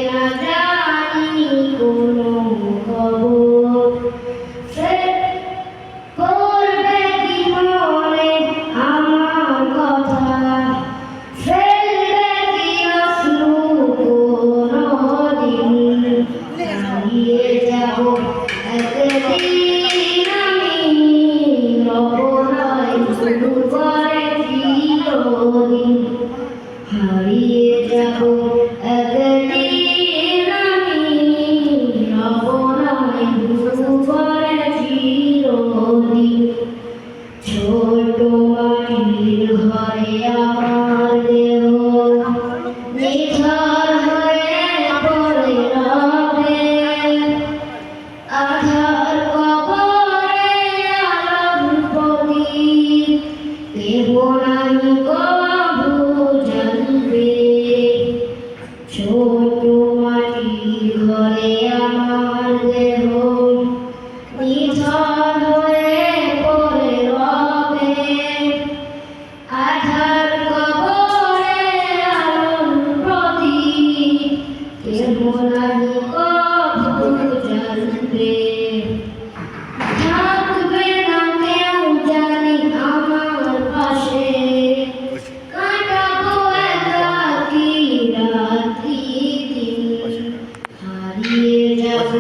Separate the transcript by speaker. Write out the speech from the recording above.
Speaker 1: না জানি কোনো খবর, সে করবে কি মনে আমার কথা, ফেলবে কি অশ্রু কোনদিন, হারিয়ে যাব একদিন আমি, রব নয় শুধু করে চিরদিন, হারিয়ে যাব একদিন আমি, রব নয় শুধু করে চিরদিন। ছোট মাটির ঘরে আমার দেহ নিথর হয়ে পড়ে রবে, আধার কবরে আলোর প্রদীপ কেহ নাই কবু জ্বলবে। ছোট মাটির ঘরে আমার দেহ নিথর হয়ে পড়ে রবে, আধার কবরে আলোর প্রদীপ কেহ নাই কবু জ্বলবে। থাকবে না কেউ জানি আমার পাশে, কাটাবো একাকী রাত্রি দিন, হারিয়ে যাব।